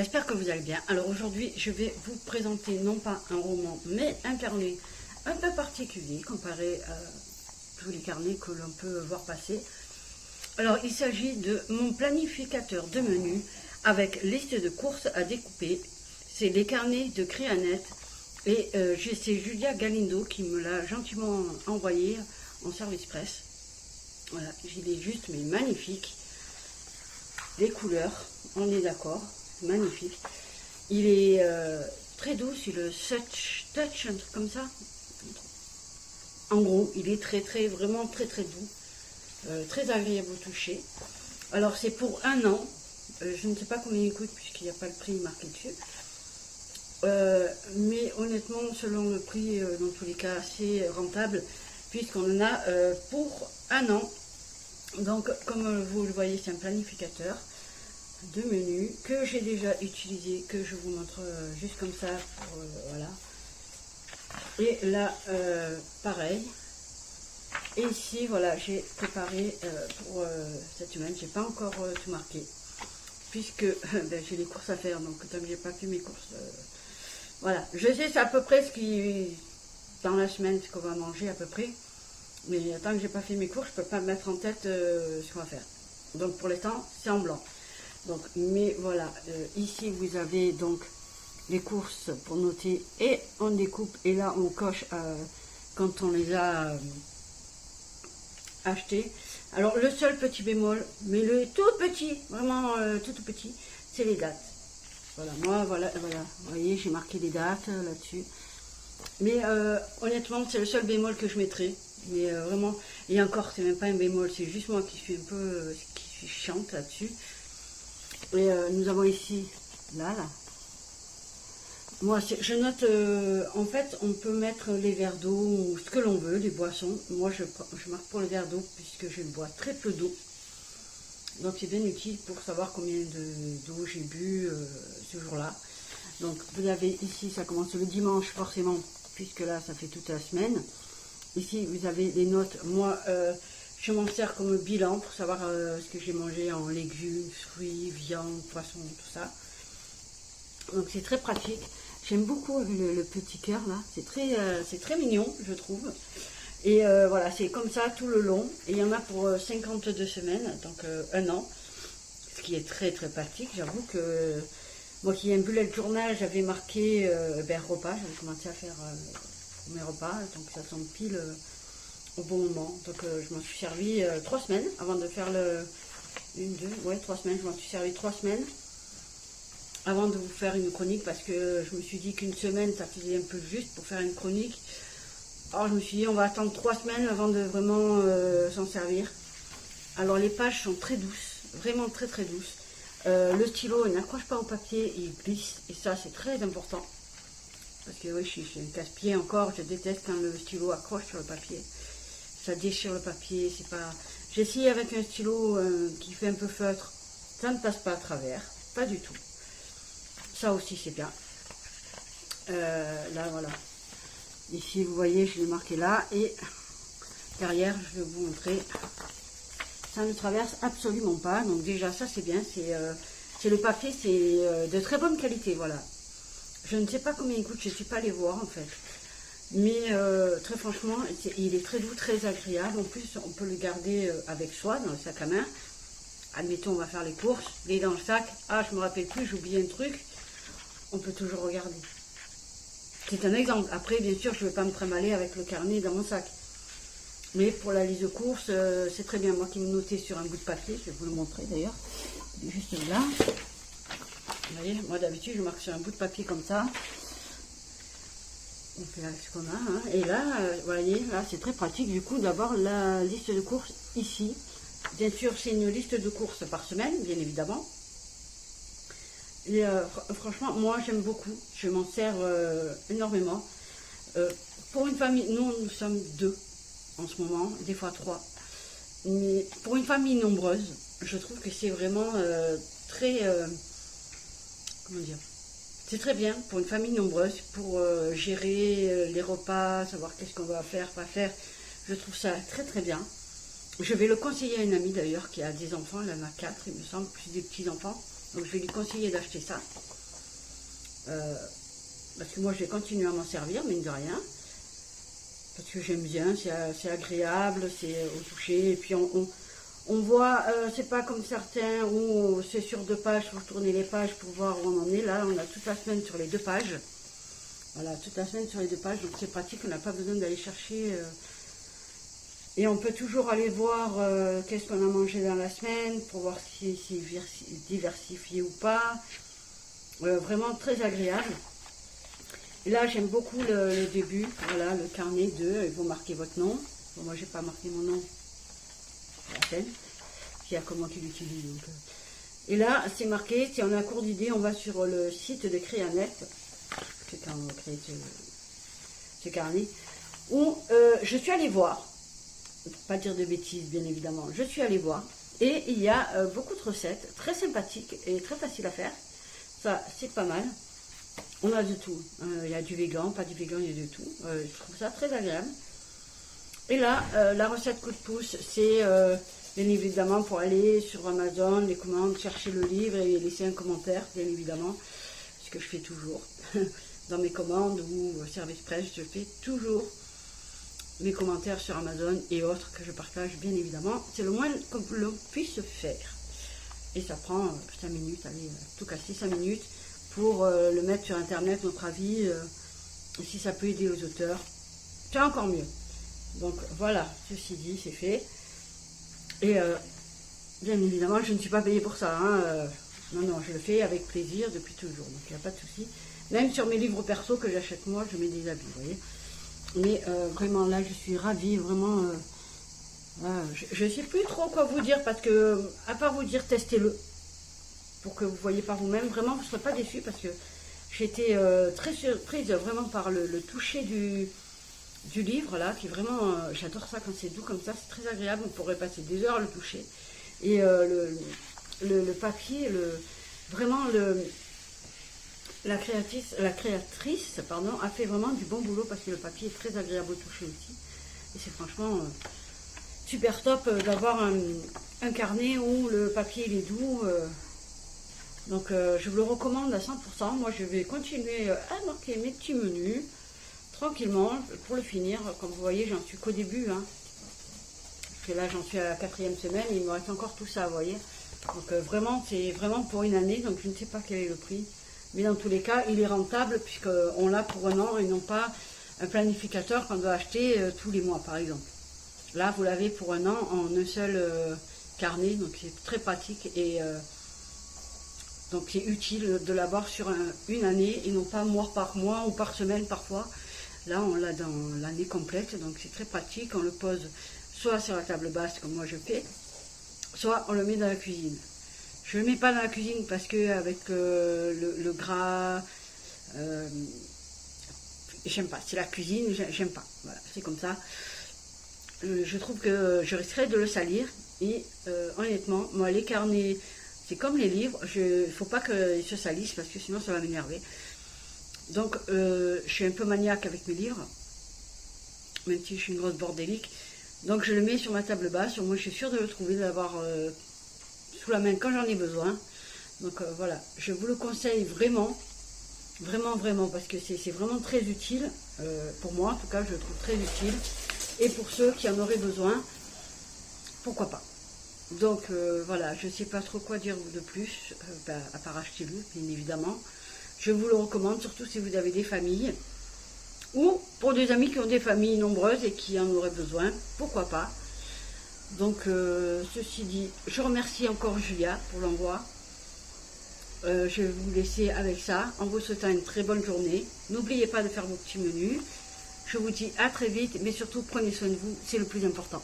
j'espère que vous allez bien. Alors aujourd'hui, je vais vous présenter non pas un roman, mais un carnet un peu particulier comparé à tous les carnets que l'on peut voir passer. Alors il s'agit de mon planificateur de menu avec liste de courses à découper. C'est les carnets de Créanet et c'est Julia Galindo qui me l'a gentiment envoyé en service presse. Voilà, il est juste mais magnifique. Les couleurs, on est d'accord, magnifique. Il est très doux sur le touch, un truc comme ça. En gros, il est vraiment très doux, très agréable au toucher. Alors c'est pour 1 an, je ne sais pas combien il coûte puisqu'il n'y a pas le prix marqué dessus. Mais honnêtement, selon le prix, dans tous les cas, assez rentable puisqu'on en a pour 1 an. Donc, comme vous le voyez, c'est un planificateur de menu que j'ai déjà utilisé, que je vous montre juste comme ça. Voilà. Et là, pareil. Et ici, voilà, j'ai préparé pour cette semaine. J'ai pas encore tout marqué, puisque ben, j'ai les courses à faire. Donc, tant que j'ai pas fait mes courses, voilà. Je sais, c'est à peu près ce qui dans la semaine, ce qu'on va manger à peu près. Mais tant que j'ai pas fait mes courses, je peux pas me mettre en tête ce qu'on va faire. Donc pour l'instant, c'est en blanc. Donc, mais voilà, ici vous avez donc les courses pour noter et on découpe et là on coche quand on les a achetées. Alors le seul petit bémol, mais le tout petit, vraiment tout petit, c'est les dates. Voilà, moi voilà, vous voyez, j'ai marqué les dates là-dessus. Mais honnêtement, c'est le seul bémol que je mettrai. Mais vraiment, et encore, c'est même pas un bémol, c'est juste moi qui suis un peu qui suis chiante là-dessus. Et nous avons ici, là. Moi, je note, en fait, on peut mettre les verres d'eau ou ce que l'on veut, les boissons. Moi, je marque pour le verre d'eau puisque je bois très peu d'eau. Donc, c'est bien utile pour savoir combien d'eau j'ai bu ce jour-là. Donc, vous avez ici, ça commence le dimanche forcément, puisque là, ça fait toute la semaine. Ici, vous avez les notes. Moi, je m'en sers comme bilan pour savoir ce que j'ai mangé en légumes, fruits, viande, poisson, tout ça. Donc, c'est très pratique. J'aime beaucoup le petit cœur, là. C'est très mignon, je trouve. Et voilà, c'est comme ça tout le long. Et il y en a pour 52 semaines, donc 1 an. Ce qui est très pratique. J'avoue que moi qui ai un bullet journal, j'avais marqué repas. J'avais commencé à faire mes repas, donc ça tombe pile au bon moment. Donc je m'en suis servi 3 semaines avant de faire le 3 semaines. Je m'en suis servi 3 semaines avant de vous faire une chronique parce que je me suis dit qu'une semaine ça faisait un peu juste pour faire une chronique. Alors je me suis dit on va attendre 3 semaines avant de vraiment s'en servir. Alors les pages sont très douces, vraiment très douces. Le stylo il n'accroche pas au papier, il glisse et ça c'est très important. Parce que oui, je suis un casse-pied encore, je déteste quand le stylo accroche sur le papier. Ça déchire le papier, c'est pas... J'ai essayé avec un stylo qui fait un peu feutre, ça ne passe pas à travers, pas du tout. Ça aussi c'est bien. Là voilà. Ici vous voyez, je l'ai marqué là et derrière je vais vous montrer. Ça ne traverse absolument pas, donc déjà ça c'est bien, c'est le papier, c'est de très bonne qualité, voilà. Je ne sais pas combien il coûte, je ne suis pas allée voir en fait. Mais très franchement, il est très doux, très agréable. En plus, on peut le garder avec soi dans le sac à main. Admettons, on va faire les courses, il est dans le sac. Ah, je me rappelle plus, j'ai oublié un truc. On peut toujours regarder. C'est un exemple. Après, bien sûr, je ne vais pas me trimballer avec le carnet dans mon sac. Mais pour la liste de courses, c'est très bien. Moi qui me notais sur un bout de papier, je vais vous le montrer d'ailleurs. Juste là. Vous voyez, moi d'habitude je marque sur un bout de papier comme ça. On fait avec ce qu'on a. Hein. Et là, vous voyez, là c'est très pratique du coup d'avoir la liste de courses ici. Bien sûr, c'est une liste de courses par semaine, bien évidemment. Et franchement, moi j'aime beaucoup. Je m'en sers énormément. Pour une famille, nous sommes 2 en ce moment, des fois 3. Mais pour une famille nombreuse, je trouve que c'est vraiment très... comment dire, c'est très bien pour une famille nombreuse, pour gérer les repas, savoir qu'est-ce qu'on va faire, pas faire. Je trouve ça très bien. Je vais le conseiller à une amie d'ailleurs qui a des enfants, elle en a 4, il me semble, plus des petits-enfants. Donc je vais lui conseiller d'acheter ça. Parce que moi, je vais continuer à m'en servir, mine de rien. Parce que j'aime bien, c'est agréable, c'est au toucher. Et puis, on voit, c'est pas comme certains où c'est sur 2 pages, il faut tourner les pages pour voir où on en est. Là, on a toute la semaine sur les 2 pages. Voilà, toute la semaine sur les 2 pages, donc c'est pratique, on n'a pas besoin d'aller chercher. Et on peut toujours aller voir qu'est-ce qu'on a mangé dans la semaine, pour voir si c'est diversifié ou pas. Vraiment très agréable. Et là, j'aime beaucoup le début, voilà, le carnet 2, il faut marquer votre nom. Bon, moi, j'ai pas marqué mon nom, c'est la peine. Il y a comment tu l'utilises. Donc, Et là, c'est marqué, si on a cours d'idées, on va sur le site de Créanet, c'est quand on crée ce carnet, où je suis allée voir, pour pas dire de bêtises, bien évidemment, je suis allée voir, et il y a beaucoup de recettes, très sympathiques et très faciles à faire. Ça, c'est pas mal. On a de tout. Il y a du végan, pas du végan, il y a de tout. Je trouve ça très agréable. Et là, la recette coup de pouce, c'est bien évidemment pour aller sur Amazon, les commandes, chercher le livre et laisser un commentaire, bien évidemment. Ce que je fais toujours. Dans mes commandes ou service presse, je fais toujours mes commentaires sur Amazon et autres que je partage, bien évidemment. C'est le moins que l'on puisse faire. Et ça prend 5 minutes, allez, tout casser 5 minutes. Pour le mettre sur internet, notre avis, si ça peut aider aux auteurs, c'est encore mieux. Donc voilà, ceci dit, c'est fait. Et bien évidemment, je ne suis pas payée pour ça. Hein, non, je le fais avec plaisir depuis toujours, donc il n'y a pas de souci. Même sur mes livres perso que j'achète moi, je mets des habits, vous voyez. Mais vraiment là, je suis ravie, vraiment. Je ne sais plus trop quoi vous dire, parce que, à part vous dire, testez-le. Pour que vous voyez par vous-même, vraiment vous ne serez pas déçus, parce que j'étais très surprise vraiment par le toucher du livre là, qui est vraiment, j'adore ça quand c'est doux comme ça, c'est très agréable, on pourrait passer des heures à le toucher. Et le papier, vraiment la créatrice pardon, a fait vraiment du bon boulot, parce que le papier est très agréable au toucher aussi. Et c'est franchement super top d'avoir un carnet où le papier il est doux. Donc je vous le recommande à 100%. Moi je vais continuer à marquer mes petits menus tranquillement pour le finir. Comme vous voyez, j'en suis qu'au début. Hein. Parce que là j'en suis à la 4e semaine et il me reste encore tout ça, vous voyez. Donc vraiment, c'est vraiment pour une année. Donc je ne sais pas quel est le prix. Mais dans tous les cas, il est rentable puisqu'on l'a pour un an et non pas un planificateur qu'on doit acheter tous les mois par exemple. Là vous l'avez pour un an en un seul carnet. Donc c'est très pratique et... donc c'est utile de l'avoir sur une année et non pas mois par mois ou par semaine parfois. Là on l'a dans l'année complète, donc c'est très pratique. On le pose soit sur la table basse comme moi je fais, soit on le met dans la cuisine. Je ne le mets pas dans la cuisine parce que avec le gras, j'aime pas. C'est la cuisine, j'aime pas. Voilà, c'est comme ça. Je trouve que je risquerais de le salir et honnêtement, moi les carnets... C'est comme les livres, il ne faut pas qu'ils se salissent parce que sinon ça va m'énerver. Donc je suis un peu maniaque avec mes livres, même si je suis une grosse bordélique. Donc je le mets sur ma table basse, au moins je suis sûre de le trouver, de l'avoir sous la main quand j'en ai besoin. Donc voilà, je vous le conseille vraiment, vraiment, parce que c'est vraiment très utile, pour moi en tout cas je le trouve très utile. Et pour ceux qui en auraient besoin, pourquoi pas. Donc voilà, je ne sais pas trop quoi dire de plus, à part acheter-le, bien évidemment. Je vous le recommande, surtout si vous avez des familles, ou pour des amis qui ont des familles nombreuses et qui en auraient besoin, pourquoi pas. Donc ceci dit, je remercie encore Julia pour l'envoi. Je vais vous laisser avec ça, en vous souhaitant une très bonne journée. N'oubliez pas de faire vos petits menus. Je vous dis à très vite, mais surtout prenez soin de vous, c'est le plus important.